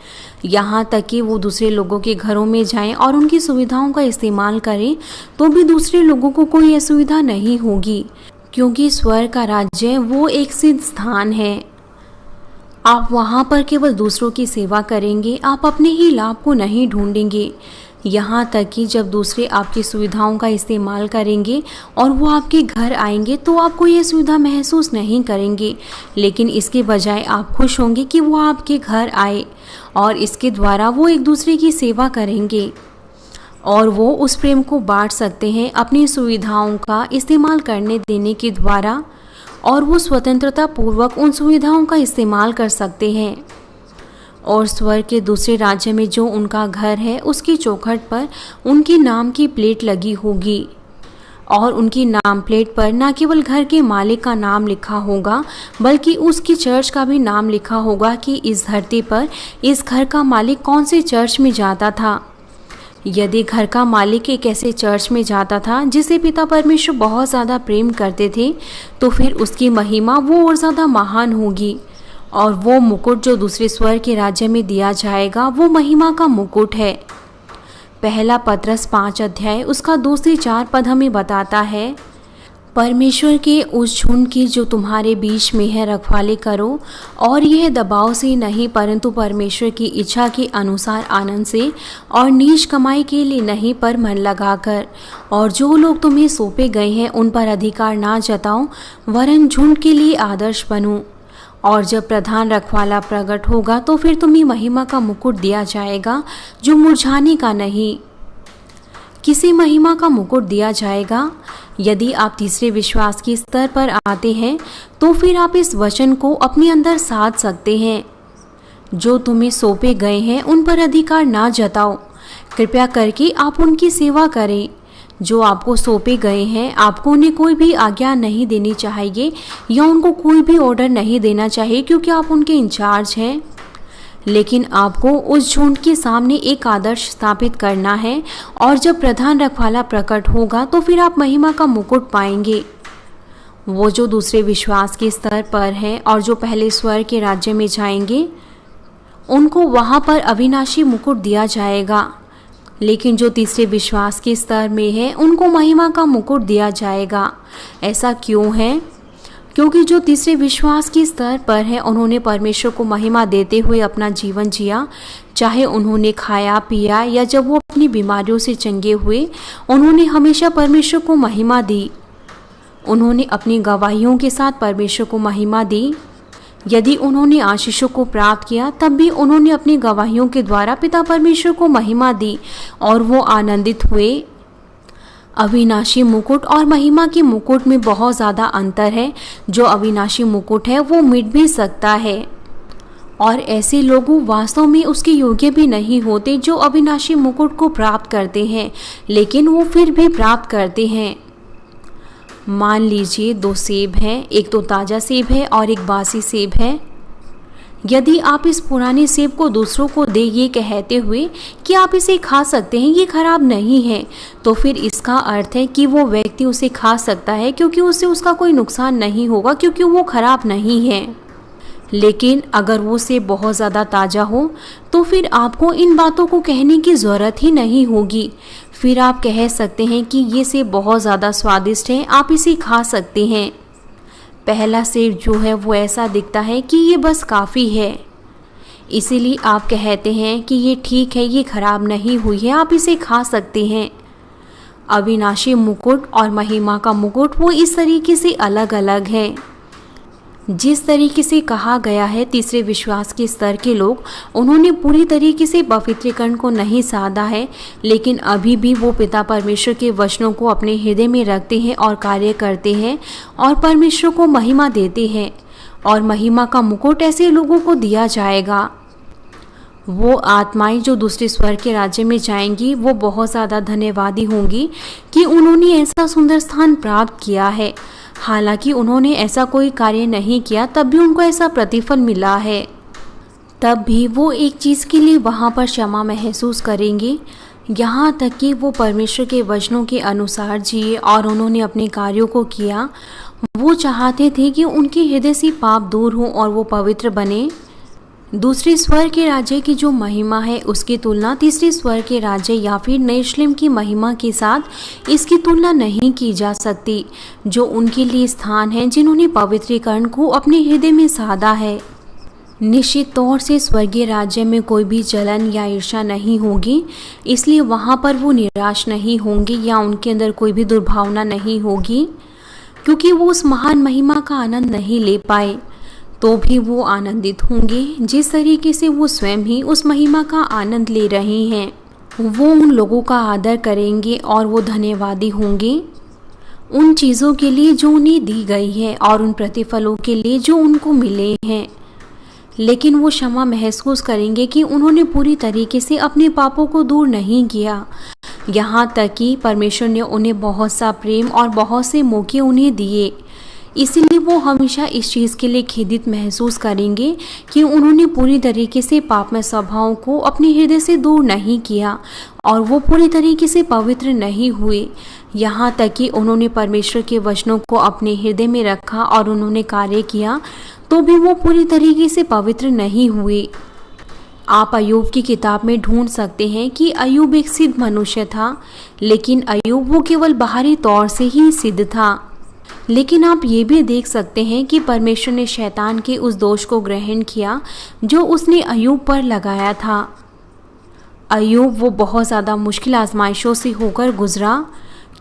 यहाँ तक कि वो दूसरे लोगों के घरों में जाएं और उनकी सुविधाओं का इस्तेमाल करें तो भी दूसरे लोगों को कोई असुविधा नहीं होगी, क्योंकि स्वर्ग का राज्य वो एक सिद्ध स्थान है। आप वहाँ पर केवल दूसरों की सेवा करेंगे, आप अपने ही लाभ को नहीं ढूंढेंगे। यहाँ तक कि जब दूसरे आपकी सुविधाओं का इस्तेमाल करेंगे और वो आपके घर आएंगे तो आप कोई सुविधा महसूस नहीं करेंगे, लेकिन इसके बजाय आप खुश होंगे कि वो आपके घर आए, और इसके द्वारा वो एक दूसरे की सेवा करेंगे और वो उस प्रेम को बांट सकते हैं अपनी सुविधाओं का इस्तेमाल करने देने के द्वारा, और वो स्वतंत्रता पूर्वक उन सुविधाओं का इस्तेमाल कर सकते हैं। और स्वर्ग के दूसरे राज्य में जो उनका घर है उसकी चौखट पर उनके नाम की प्लेट लगी होगी, और उनकी नाम प्लेट पर न केवल घर के मालिक का नाम लिखा होगा बल्कि उसकी चर्च का भी नाम लिखा होगा कि इस धरती पर इस घर का मालिक कौन से चर्च में जाता था। यदि घर का मालिक एक ऐसे चर्च में जाता था जिसे पिता परमेश्वर बहुत ज़्यादा प्रेम करते थे, तो फिर उसकी महिमा वो और ज़्यादा महान होगी, और वो मुकुट जो दूसरे स्वर्ग के राज्य में दिया जाएगा वो महिमा का मुकुट है। पहला पत्रस 5 अध्याय उसका 2 से 4 पद हमें बताता है, परमेश्वर के उस झुंड की जो तुम्हारे बीच में है रखवाली करो, और यह दबाव से नहीं परंतु परमेश्वर की इच्छा के अनुसार आनंद से, और नीच कमाई के लिए नहीं पर मन लगाकर। और जो लोग तुम्हें सौंपे गए हैं उन पर अधिकार ना जताओ, वरन झुंड के लिए आदर्श बनो। और जब प्रधान रखवाला प्रकट होगा तो फिर तुम्हें महिमा का मुकुट दिया जाएगा जो मुरझाने का नहीं। किसी महिमा का मुकुट दिया जाएगा। यदि आप तीसरे विश्वास के स्तर पर आते हैं तो फिर आप इस वचन को अपने अंदर साध सकते हैं, जो तुम्हें सौंपे गए हैं उन पर अधिकार ना जताओ। कृपया करके आप उनकी सेवा करें जो आपको सौंपे गए हैं। आपको उन्हें कोई भी आज्ञा नहीं देनी चाहिए या उनको कोई भी ऑर्डर नहीं देना चाहिए, क्योंकि आप उनके इंचार्ज हैं, लेकिन आपको उस झुंड के सामने एक आदर्श स्थापित करना है। और जब प्रधान रखवाला प्रकट होगा तो फिर आप महिमा का मुकुट पाएंगे। वो जो दूसरे विश्वास के स्तर पर हैं और जो पहले स्वर्ग के राज्य में जाएंगे उनको वहाँ पर अविनाशी मुकुट दिया जाएगा, लेकिन जो तीसरे विश्वास के स्तर में है उनको महिमा का मुकुट दिया जाएगा। ऐसा क्यों है? क्योंकि जो तीसरे विश्वास के स्तर पर है उन्होंने परमेश्वर को महिमा देते हुए अपना जीवन जिया, चाहे उन्होंने खाया पिया या जब वो अपनी बीमारियों से चंगे हुए, उन्होंने हमेशा परमेश्वर को महिमा दी। उन्होंने अपनी गवाहियों के साथ परमेश्वर को महिमा दी। यदि उन्होंने आशीषों को प्राप्त किया तब भी उन्होंने अपनी गवाहियों के द्वारा पिता परमेश्वर को महिमा दी और वो आनंदित हुए। अविनाशी मुकुट और महिमा के मुकुट में बहुत ज़्यादा अंतर है। जो अविनाशी मुकुट है वो मिट भी सकता है, और ऐसे लोग वास्तव में उसके योग्य भी नहीं होते जो अविनाशी मुकुट को प्राप्त करते हैं, लेकिन वो फिर भी प्राप्त करते हैं। मान लीजिए 2 सेब हैं, एक तो ताज़ा सेब है और एक बासी सेब है। यदि आप इस पुराने सेब को दूसरों को दे ये कहते हुए कि आप इसे खा सकते हैं, ये खराब नहीं है, तो फिर इसका अर्थ है कि वो व्यक्ति उसे खा सकता है क्योंकि उससे उसका कोई नुकसान नहीं होगा, क्योंकि वो खराब नहीं है। लेकिन अगर वो सेब बहुत ज़्यादा ताज़ा हो तो फिर आपको इन बातों को कहने की ज़रूरत ही नहीं होगी। फिर आप कह सकते हैं कि ये सेब बहुत ज़्यादा स्वादिष्ट है, आप इसे खा सकते हैं। पहला सेब जो है वो ऐसा दिखता है कि ये बस काफ़ी है, इसीलिए आप कहते हैं कि ये ठीक है, ये खराब नहीं हुई है, आप इसे खा सकते हैं। अविनाशी मुकुट और महिमा का मुकुट वो इस तरीके से अलग अलग है। जिस तरीके से कहा गया है, तीसरे विश्वास के स्तर के लोग, उन्होंने पूरी तरीके से पवित्रीकरण को नहीं साधा है, लेकिन अभी भी वो पिता परमेश्वर के वचनों को अपने हृदय में रखते हैं और कार्य करते हैं और परमेश्वर को महिमा देते हैं। और महिमा का मुकुट ऐसे लोगों को दिया जाएगा। वो आत्माएं जो दूसरे स्वर्ग के राज्य में जाएंगी, वो बहुत ज़्यादा धन्यवादी होंगी कि उन्होंने ऐसा सुंदर स्थान प्राप्त किया है। हालांकि उन्होंने ऐसा कोई कार्य नहीं किया, तब भी उनको ऐसा प्रतिफल मिला है। तब भी वो एक चीज़ के लिए वहाँ पर क्षमा महसूस करेंगे, यहाँ तक कि वो परमेश्वर के वचनों के अनुसार जिए और उन्होंने अपने कार्यों को किया। वो चाहते थे कि उनके हृदय से पाप दूर हो और वो पवित्र बने। दूसरे स्वर्ग के राज्य की जो महिमा है, उसकी तुलना तीसरे स्वर्ग के राज्य या फिर नए यरूशलेम की महिमा के साथ इसकी तुलना नहीं की जा सकती, जो उनके लिए स्थान है जिन्होंने पवित्रीकरण को अपने हृदय में साधा है। निश्चित तौर से स्वर्गीय राज्य में कोई भी जलन या ईर्ष्या नहीं होगी, इसलिए वहाँ पर वो निराश नहीं होंगे या उनके अंदर कोई भी दुर्भावना नहीं होगी, क्योंकि वो उस महान महिमा का आनंद नहीं ले पाए। तो भी वो आनंदित होंगे जिस तरीके से वो स्वयं ही उस महिमा का आनंद ले रहे हैं। वो उन लोगों का आदर करेंगे और वो धन्यवादी होंगे उन चीज़ों के लिए जो उन्हें दी गई है और उन प्रतिफलों के लिए जो उनको मिले हैं। लेकिन वो क्षमा महसूस करेंगे कि उन्होंने पूरी तरीके से अपने पापों को दूर नहीं किया। यहाँ तक कि परमेश्वर ने उन्हें बहुत सा प्रेम और बहुत से मौके उन्हें दिए, इसीलिए वो हमेशा इस चीज़ के लिए खेदित महसूस करेंगे कि उन्होंने पूरी तरीके से पापमय स्वभावों को अपने हृदय से दूर नहीं किया और वो पूरी तरीके से पवित्र नहीं हुए। यहाँ तक कि उन्होंने परमेश्वर के वचनों को अपने हृदय में रखा और उन्होंने कार्य किया, तो भी वो पूरी तरीके से पवित्र नहीं हुए। आप अय्यूब की किताब में ढूंढ सकते हैं कि अय्यूब एक सिद्ध मनुष्य था, लेकिन अय्यूब वो केवल बाहरी तौर से ही सिद्ध था। लेकिन आप ये भी देख सकते हैं कि परमेश्वर ने शैतान के उस दोष को ग्रहण किया जो उसने अय्यूब पर लगाया था। अय्यूब वो बहुत ज़्यादा मुश्किल आजमाइशों से होकर गुजरा।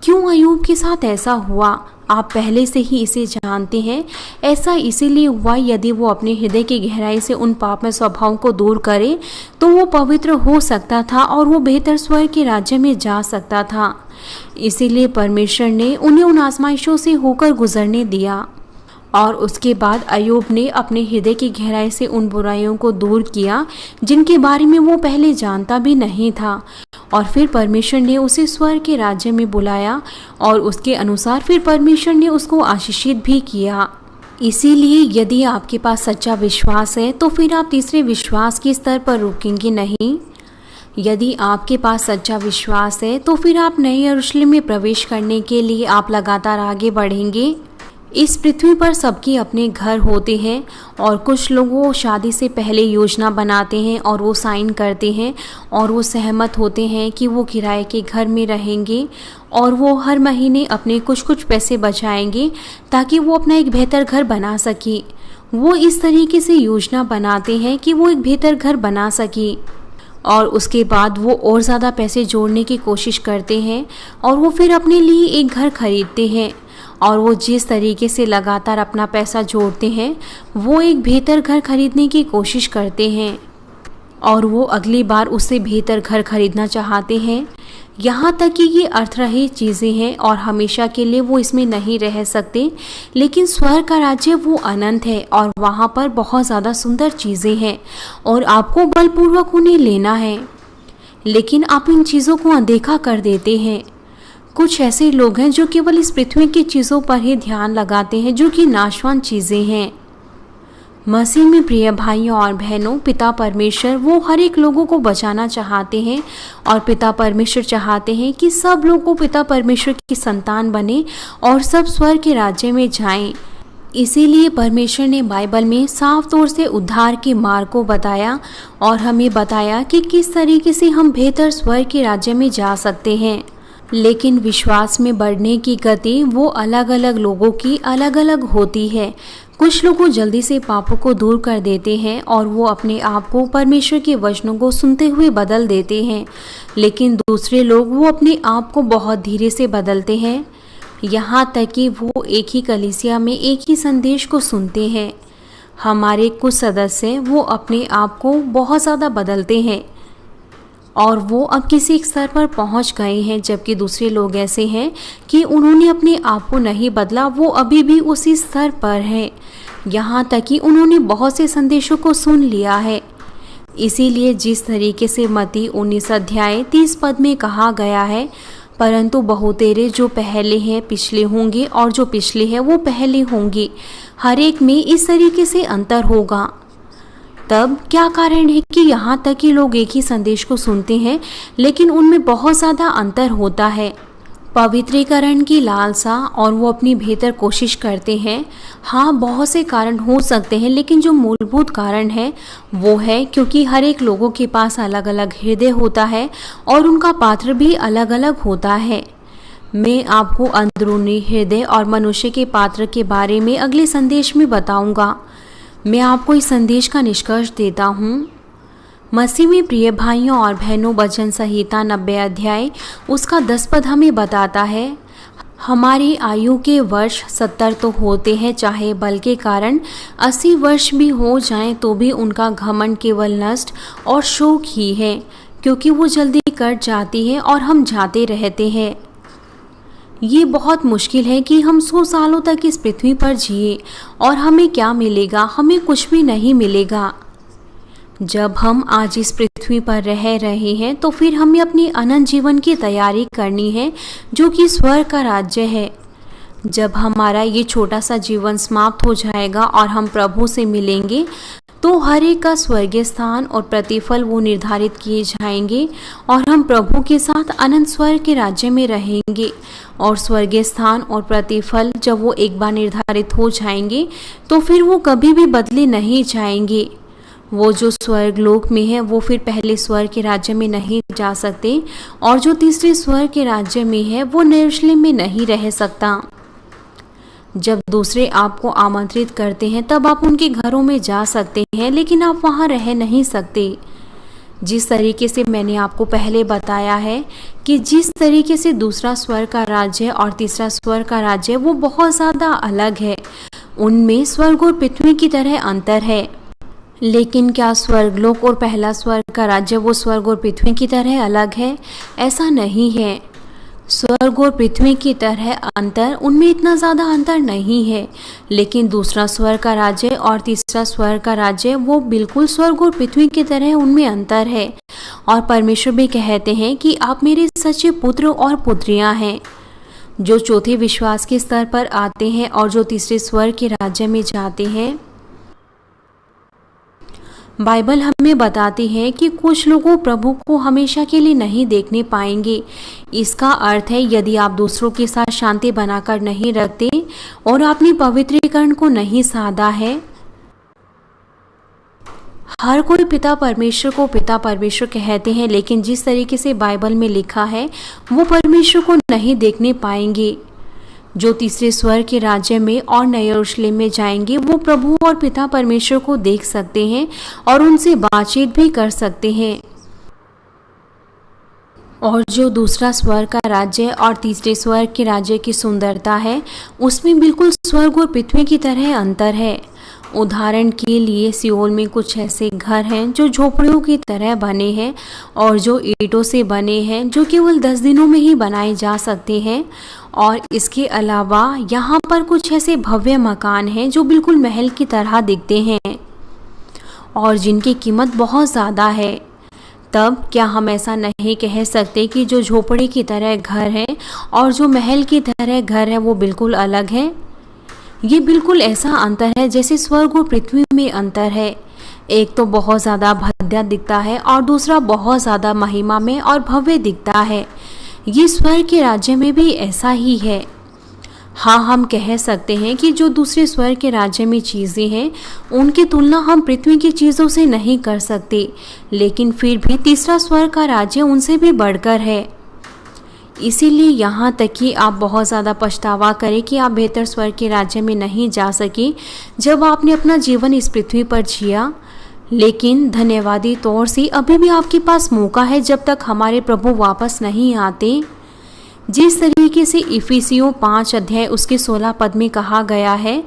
क्यों अय्यूब के साथ ऐसा हुआ, आप पहले से ही इसे जानते हैं। ऐसा इसीलिए हुआ, यदि वो अपने हृदय की गहराई से उन पापमय स्वभावों को दूर करे तो वो पवित्र हो सकता था और वो बेहतर स्वर्ग के राज्य में जा सकता था। इसीलिए परमेश्वर ने उन्हें उन आजमाइशों से होकर गुजरने दिया और उसके बाद अय्यूब ने अपने हृदय की गहराई से उन बुराइयों को दूर किया जिनके बारे में वो पहले जानता भी नहीं था। और फिर परमेश्वर ने उसे स्वर्ग के राज्य में बुलाया और उसके अनुसार फिर परमेश्वर ने उसको आशीषित भी किया। इसीलिए यदि आपके पास सच्चा विश्वास है तो फिर आप तीसरे विश्वास के स्तर पर रुकेंगे नहीं। यदि आपके पास सच्चा विश्वास है तो फिर आप नए यरूशलेम में प्रवेश करने के लिए आप लगातार आगे बढ़ेंगे। इस पृथ्वी पर सबके अपने घर होते हैं और कुछ लोग वो शादी से पहले योजना बनाते हैं और वो साइन करते हैं और वो सहमत होते हैं कि वो किराए के घर में रहेंगे और वो हर महीने अपने कुछ कुछ पैसे बचाएंगे ताकि वो अपना एक बेहतर घर बना सके। वो इस तरीके से योजना बनाते हैं कि वो एक बेहतर घर बना सके और उसके बाद वो और ज़्यादा पैसे जोड़ने की कोशिश करते हैं और वो फिर अपने लिए एक घर खरीदते हैं और वो जिस तरीके से लगातार अपना पैसा जोड़ते हैं वो एक बेहतर घर खरीदने की कोशिश करते हैं और वो अगली बार उससे बेहतर घर खरीदना चाहते हैं। यहाँ तक कि ये अर्थरहित चीज़ें हैं और हमेशा के लिए वो इसमें नहीं रह सकते। लेकिन स्वर्ग का राज्य वो अनंत है और वहाँ पर बहुत ज़्यादा सुंदर चीज़ें हैं और आपको बलपूर्वक उन्हें लेना है, लेकिन आप इन चीज़ों को अनदेखा कर देते हैं। कुछ ऐसे लोग हैं जो केवल इस पृथ्वी की चीज़ों पर ही ध्यान लगाते हैं जो कि नाशवान चीज़ें हैं। मसीह में प्रिय भाइयों और बहनों, पिता परमेश्वर वो हर एक लोगों को बचाना चाहते हैं और पिता परमेश्वर चाहते हैं कि सब लोग को पिता परमेश्वर की संतान बने और सब स्वर्ग के राज्य में जाएं। इसीलिए परमेश्वर ने बाइबल में साफ तौर से उद्धार के मार्ग को बताया और हमें बताया कि किस तरीके से हम बेहतर स्वर्ग के राज्य में जा सकते हैं। लेकिन विश्वास में बढ़ने की गति वो अलग अलग लोगों की अलग अलग होती है। कुछ लोग जल्दी से पापों को दूर कर देते हैं और वो अपने आप को परमेश्वर के वचनों को सुनते हुए बदल देते हैं, लेकिन दूसरे लोग वो अपने आप को बहुत धीरे से बदलते हैं। यहाँ तक कि वो एक ही कलीसिया में एक ही संदेश को सुनते हैं। हमारे कुछ सदस्य वो अपने आप को बहुत ज़्यादा बदलते हैं और वो अब किसी एक स्तर पर पहुंच गए हैं, जबकि दूसरे लोग ऐसे हैं कि उन्होंने अपने आप को नहीं बदला, वो अभी भी उसी स्तर पर हैं। यहाँ तक कि उन्होंने बहुत से संदेशों को सुन लिया है। इसीलिए जिस तरीके से मत्ती 19 अध्याय 30 पद में कहा गया है, परंतु बहुतेरे जो पहले हैं पिछले होंगे और जो पिछले हैं वो पहले होंगे, हर एक में इस तरीके से अंतर होगा। तब क्या कारण है कि यहाँ तक कि लोग एक ही संदेश को सुनते हैं लेकिन उनमें बहुत ज़्यादा अंतर होता है? पवित्रीकरण की लालसा और वो अपनी बेहतर कोशिश करते हैं। हाँ, बहुत से कारण हो सकते हैं, लेकिन जो मूलभूत कारण है वो है क्योंकि हर एक लोगों के पास अलग अलग हृदय होता है और उनका पात्र भी अलग अलग होता है। मैं आपको अंदरूनी हृदय और मनुष्य के पात्र के बारे में अगले संदेश में बताऊंगा। मैं आपको इस संदेश का निष्कर्ष देता हूँ। मसीह में प्रिय भाइयों और बहनों, वचन संहिता 90 अध्याय उसका 10 पद हमें बताता है, हमारी आयु के वर्ष 70 तो होते हैं, चाहे बल के कारण 80 वर्ष भी हो जाएं तो भी उनका घमंड केवल नष्ट और शोक ही है, क्योंकि वो जल्दी कट जाती है और हम जाते रहते हैं। ये बहुत मुश्किल है कि हम 100 सालों तक इस पृथ्वी पर जिए और हमें क्या मिलेगा? हमें कुछ भी नहीं मिलेगा। जब हम आज इस पृथ्वी पर रह रहे हैं तो फिर हमें अपनी अनंत जीवन की तैयारी करनी है, जो कि स्वर्ग का राज्य है। जब हमारा ये छोटा सा जीवन समाप्त हो जाएगा और हम प्रभु से मिलेंगे तो हर एक का स्वर्गीय स्थान और प्रतिफल वो निर्धारित किए जाएंगे और हम प्रभु के साथ अनंत स्वर्ग के राज्य में रहेंगे। और स्वर्गीय स्थान और प्रतिफल जब वो एक बार निर्धारित हो जाएंगे तो फिर वो कभी भी बदले नहीं जाएंगे। वो जो स्वर्ग लोक में है वो फिर पहले स्वर्ग के राज्य में नहीं जा सकते, और जो तीसरे स्वर्ग के राज्य में है वो यरूशलेम में नहीं रह सकता। जब दूसरे आपको आमंत्रित करते हैं तब आप उनके घरों में जा सकते हैं, लेकिन आप वहां रह नहीं सकते। जिस तरीके से मैंने आपको पहले बताया है कि जिस तरीके से दूसरा स्वर्ग का राज्य और तीसरा स्वर्ग का राज्य वो बहुत ज़्यादा अलग है, उनमें स्वर्ग और पृथ्वी की तरह अंतर है। लेकिन क्या स्वर्गलोक और पहला स्वर्ग का राज्य वो स्वर्ग और पृथ्वी की तरह अलग है? ऐसा नहीं है। स्वर्ग और पृथ्वी की तरह अंतर, उनमें इतना ज़्यादा अंतर नहीं है, लेकिन दूसरा स्वर्ग का राज्य और तीसरा स्वर्ग का राज्य वो बिल्कुल स्वर्ग और पृथ्वी की तरह उनमें अंतर है। और परमेश्वर भी कहते हैं कि आप मेरे सच्चे पुत्र और पुत्रियां हैं। जो चौथे विश्वास के स्तर पर आते हैं और जो तीसरे स्वर्ग के राज्य में जाते हैं, बाइबल हमें बताती है कि कुछ लोगों प्रभु को हमेशा के लिए नहीं देखने पाएंगे। इसका अर्थ है यदि आप दूसरों के साथ शांति बनाकर नहीं रखते और अपनी पवित्रीकरण को नहीं साधा है। हर कोई पिता परमेश्वर को पिता परमेश्वर कहते हैं, लेकिन जिस तरीके से बाइबल में लिखा है वो परमेश्वर को नहीं देखने पाएंगे। जो तीसरे स्वर्ग के राज्य में और नए यरूशलेम में जाएंगे वो प्रभु और पिता परमेश्वर को देख सकते हैं और उनसे बातचीत भी कर सकते हैं। और जो दूसरा स्वर्ग का राज्य और तीसरे स्वर्ग के राज्य की सुंदरता है, उसमें बिल्कुल स्वर्ग और पृथ्वी की तरह अंतर है। उदाहरण के लिए सियोल में कुछ ऐसे घर हैं जो झोपड़ियों की तरह बने हैं और जो ईंटों से बने हैं, जो केवल 10 दिनों में ही बनाए जा सकते हैं। और इसके अलावा यहाँ पर कुछ ऐसे भव्य मकान हैं जो बिल्कुल महल की तरह दिखते हैं और जिनकी कीमत बहुत ज़्यादा है। तब क्या हम ऐसा नहीं कह सकते कि जो झोपड़ी की तरह घर है और जो महल की तरह घर है वो बिल्कुल अलग है? ये बिल्कुल ऐसा अंतर है जैसे स्वर्ग और पृथ्वी में अंतर है। एक तो बहुत ज़्यादा भव्य दिखता है और दूसरा बहुत ज़्यादा महिमा में और भव्य दिखता है। ये स्वर्ग के राज्य में भी ऐसा ही है। हाँ, हम कह सकते हैं कि जो दूसरे स्वर्ग के राज्य में चीज़ें हैं उनकी तुलना हम पृथ्वी की चीज़ों से नहीं कर सकते, लेकिन फिर भी तीसरा स्वर्ग का राज्य उनसे भी बढ़कर है। इसीलिए यहाँ तक कि आप बहुत ज़्यादा पछतावा करें कि आप बेहतर स्वर्ग के राज्य में नहीं जा सके जब आपने अपना जीवन इस पृथ्वी पर जिया। लेकिन धन्यवादी तौर से अभी भी आपके पास मौका है जब तक हमारे प्रभु वापस नहीं आते। जिस तरीके से इफिसियों 5 अध्याय उसके 16 पद में कहा गया है,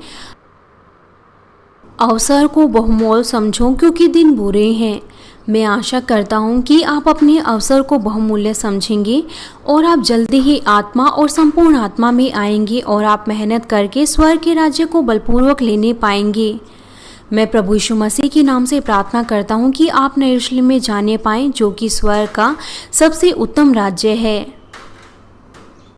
अवसर को बहुमोल समझो क्योंकि दिन बुरे हैं। मैं आशा करता हूँ कि आप अपने अवसर को बहुमूल्य समझेंगे और आप जल्दी ही आत्मा और संपूर्ण आत्मा में आएंगे और आप मेहनत करके स्वर्ग के राज्य को बलपूर्वक लेने पाएंगे। मैं प्रभु यीशु मसीह के नाम से प्रार्थना करता हूँ कि आप यरूशलेम में जाने पाएं, जो कि स्वर्ग का सबसे उत्तम राज्य है।